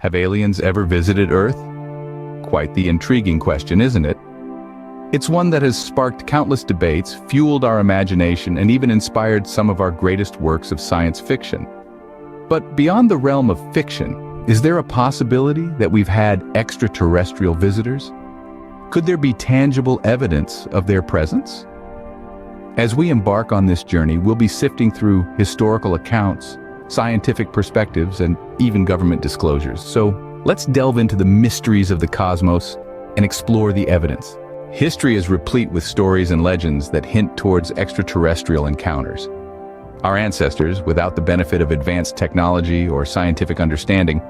Have aliens ever visited Earth? Quite the intriguing question, isn't it? It's one that has sparked countless debates, fueled our imagination, and even inspired some of our greatest works of science fiction. But beyond the realm of fiction, is there a possibility that we've had extraterrestrial visitors? Could there be tangible evidence of their presence? As we embark on this journey, we'll be sifting through historical accounts, scientific perspectives, and even government disclosures. So let's delve into the mysteries of the cosmos and explore the evidence. History is replete with stories and legends that hint towards extraterrestrial encounters. Our ancestors, without the benefit of advanced technology or scientific understanding,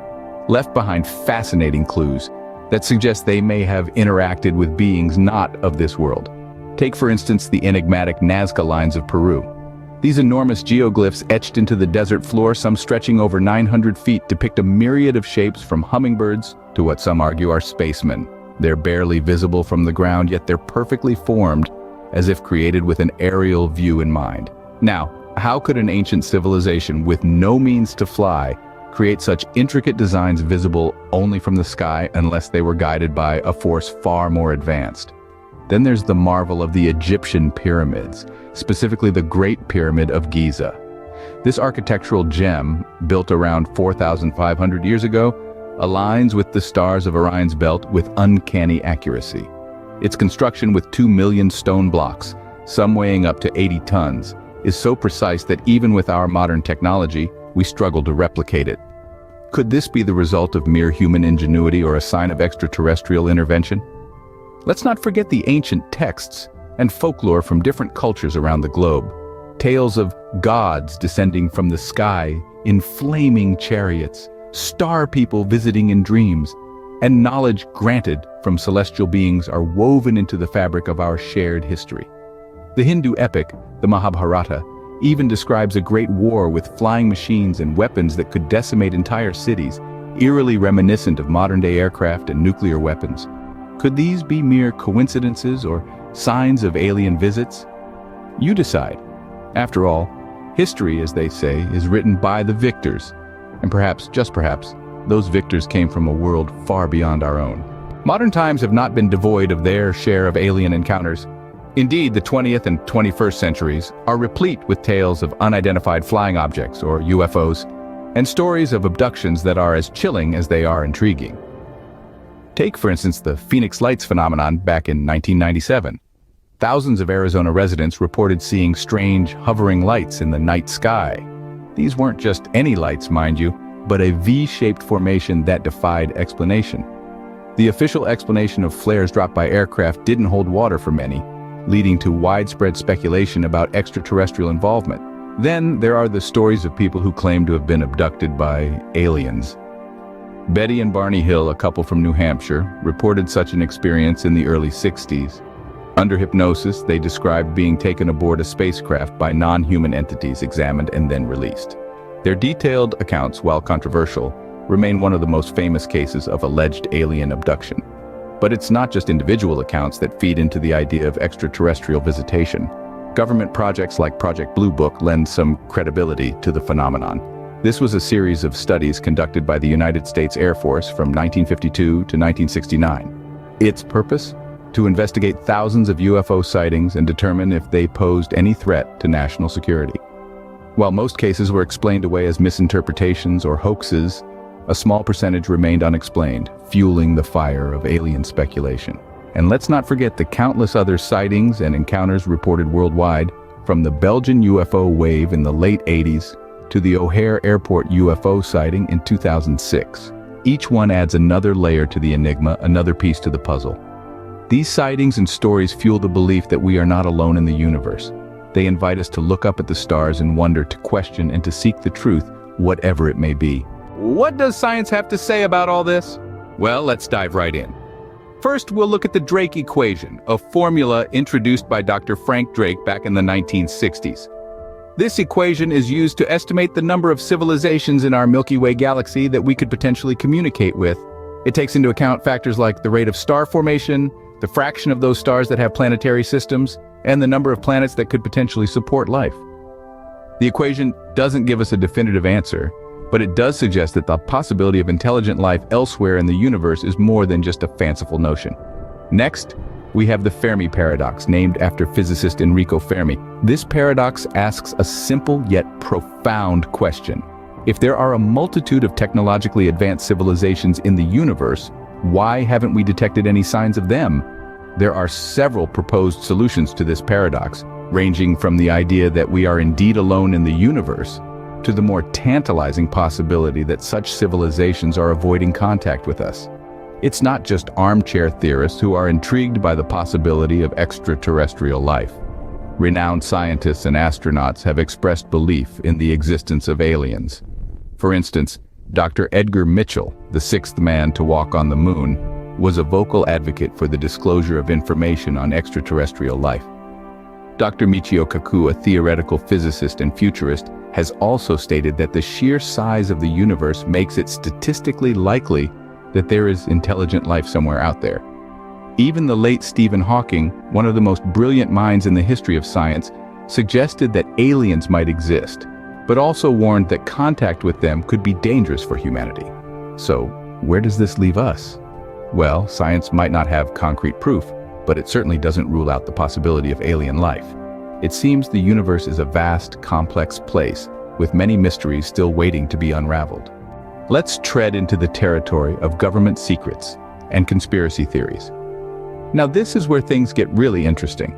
left behind fascinating clues that suggest they may have interacted with beings not of this world. Take, for instance, the enigmatic Nazca lines of Peru. These enormous geoglyphs etched into the desert floor, some stretching over 900 feet, depict a myriad of shapes from hummingbirds to what some argue are spacemen. They're barely visible from the ground, yet they're perfectly formed, as if created with an aerial view in mind. Now, how could an ancient civilization with no means to fly create such intricate designs visible only from the sky unless they were guided by a force far more advanced? Then there's the marvel of the Egyptian pyramids, specifically the Great Pyramid of Giza. This architectural gem, built around 4,500 years ago, aligns with the stars of Orion's belt with uncanny accuracy. Its construction, with 2 million stone blocks, some weighing up to 80 tons, is so precise that even with our modern technology, we struggle to replicate it. Could this be the result of mere human ingenuity or a sign of extraterrestrial intervention? Let's not forget the ancient texts and folklore from different cultures around the globe. Tales of gods descending from the sky in flaming chariots, star people visiting in dreams, and knowledge granted from celestial beings are woven into the fabric of our shared history. The Hindu epic, the Mahabharata, even describes a great war with flying machines and weapons that could decimate entire cities, eerily reminiscent of modern-day aircraft and nuclear weapons. Could these be mere coincidences or signs of alien visits? You decide. After all, history, as they say, is written by the victors. And perhaps, just perhaps, those victors came from a world far beyond our own. Modern times have not been devoid of their share of alien encounters. Indeed, the 20th and 21st centuries are replete with tales of unidentified flying objects, or UFOs, and stories of abductions that are as chilling as they are intriguing. Take, for instance, the Phoenix Lights phenomenon back in 1997. Thousands of Arizona residents reported seeing strange, hovering lights in the night sky. These weren't just any lights, mind you, but a V-shaped formation that defied explanation. The official explanation of flares dropped by aircraft didn't hold water for many, leading to widespread speculation about extraterrestrial involvement. Then there are the stories of people who claim to have been abducted by aliens. Betty and Barney Hill, a couple from New Hampshire, reported such an experience in the early 60s. Under hypnosis, they described being taken aboard a spacecraft by non-human entities, examined and then released. Their detailed accounts, while controversial, remain one of the most famous cases of alleged alien abduction. But it's not just individual accounts that feed into the idea of extraterrestrial visitation. Government projects like Project Blue Book lend some credibility to the phenomenon. This was a series of studies conducted by the United States Air Force from 1952 to 1969. Its purpose? To investigate thousands of UFO sightings and determine if they posed any threat to national security. While most cases were explained away as misinterpretations or hoaxes, a small percentage remained unexplained, fueling the fire of alien speculation. And let's not forget the countless other sightings and encounters reported worldwide, from the Belgian UFO wave in the late 80s to the O'Hare Airport UFO sighting in 2006. Each one adds another layer to the enigma, another piece to the puzzle. These sightings and stories fuel the belief that we are not alone in the universe. They invite us to look up at the stars and wonder, to question and to seek the truth, whatever it may be. What does science have to say about all this? Well, let's dive right in. First, we'll look at the Drake equation, a formula introduced by Dr. Frank Drake back in the 1960s. This equation is used to estimate the number of civilizations in our Milky Way galaxy that we could potentially communicate with. It takes into account factors like the rate of star formation, the fraction of those stars that have planetary systems, and the number of planets that could potentially support life. The equation doesn't give us a definitive answer, But it does suggest that the possibility of intelligent life elsewhere in the universe is more than just a fanciful notion. Next, we have the Fermi paradox, named after physicist Enrico Fermi. This paradox asks a simple yet profound question. If there are a multitude of technologically advanced civilizations in the universe, why haven't we detected any signs of them? There are several proposed solutions to this paradox, ranging from the idea that we are indeed alone in the universe, to the more tantalizing possibility that such civilizations are avoiding contact with us. It's not just armchair theorists who are intrigued by the possibility of extraterrestrial life. Renowned scientists and astronauts have expressed belief in the existence of aliens. For instance, Dr. Edgar Mitchell, the sixth man to walk on the moon, was a vocal advocate for the disclosure of information on extraterrestrial life. Dr. Michio Kaku, a theoretical physicist and futurist, has also stated that the sheer size of the universe makes it statistically likely that there is intelligent life somewhere out there. Even the late Stephen Hawking, one of the most brilliant minds in the history of science, suggested that aliens might exist, but also warned that contact with them could be dangerous for humanity. So, where does this leave us? Well, science might not have concrete proof, but it certainly doesn't rule out the possibility of alien life. It seems the universe is a vast, complex place, with many mysteries still waiting to be unraveled. Let's tread into the territory of government secrets and conspiracy theories. Now, this is where things get really interesting.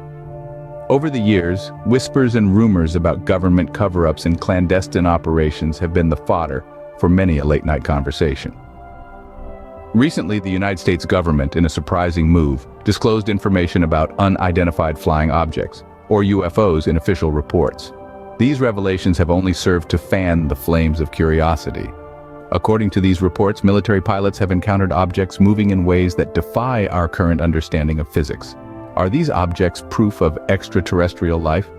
Over the years, whispers and rumors about government cover-ups and clandestine operations have been the fodder for many a late-night conversation. Recently, the United States government, in a surprising move, disclosed information about unidentified flying objects, or UFOs, in official reports. These revelations have only served to fan the flames of curiosity. According to these reports, military pilots have encountered objects moving in ways that defy our current understanding of physics. Are these objects proof of extraterrestrial life,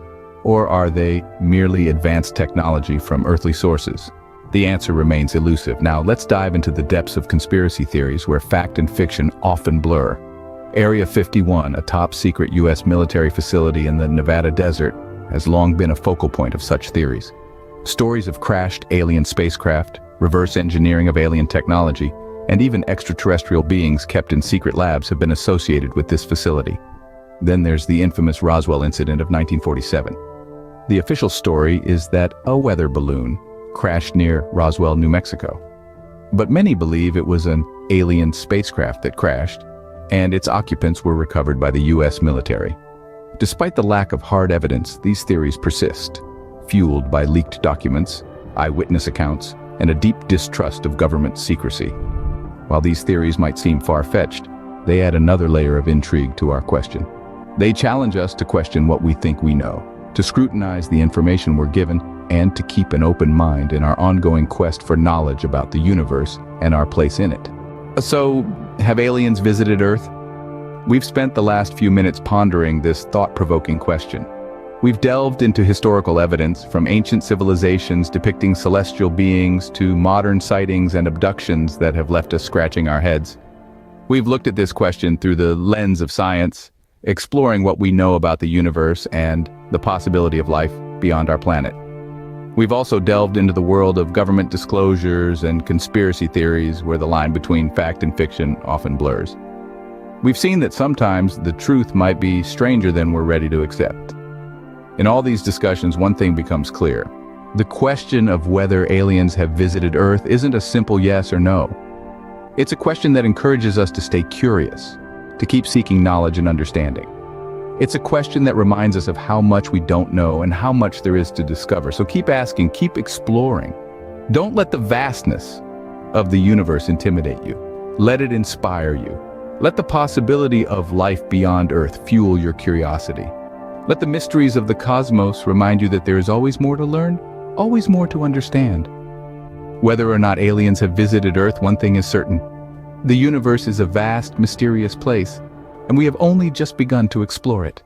or are they merely advanced technology from earthly sources? The answer remains elusive. Now, let's dive into the depths of conspiracy theories where fact and fiction often blur. Area 51, a top-secret U.S. military facility in the Nevada desert, has long been a focal point of such theories. Stories of crashed alien spacecraft, reverse engineering of alien technology, and even extraterrestrial beings kept in secret labs have been associated with this facility. Then there's the infamous Roswell incident of 1947. The official story is that a weather balloon crashed near Roswell, New Mexico. But many believe it was an alien spacecraft that crashed, and its occupants were recovered by the U.S. military. Despite the lack of hard evidence, these theories persist, fueled by leaked documents, eyewitness accounts, and a deep distrust of government secrecy. While these theories might seem far-fetched, they add another layer of intrigue to our question. They challenge us to question what we think we know, to scrutinize the information we're given, and to keep an open mind in our ongoing quest for knowledge about the universe and our place in it. So, have aliens visited Earth? We've spent the last few minutes pondering this thought-provoking question. We've delved into historical evidence, from ancient civilizations depicting celestial beings to modern sightings and abductions that have left us scratching our heads. We've looked at this question through the lens of science, exploring what we know about the universe and the possibility of life beyond our planet. We've also delved into the world of government disclosures and conspiracy theories, where the line between fact and fiction often blurs. We've seen that sometimes the truth might be stranger than we're ready to accept. In all these discussions, one thing becomes clear. The question of whether aliens have visited Earth isn't a simple yes or no. It's a question that encourages us to stay curious, to keep seeking knowledge and understanding. It's a question that reminds us of how much we don't know and how much there is to discover. So keep asking, keep exploring. Don't let the vastness of the universe intimidate you. Let it inspire you. Let the possibility of life beyond Earth fuel your curiosity. Let the mysteries of the cosmos remind you that there is always more to learn, always more to understand. Whether or not aliens have visited Earth, one thing is certain. The universe is a vast, mysterious place, and we have only just begun to explore it.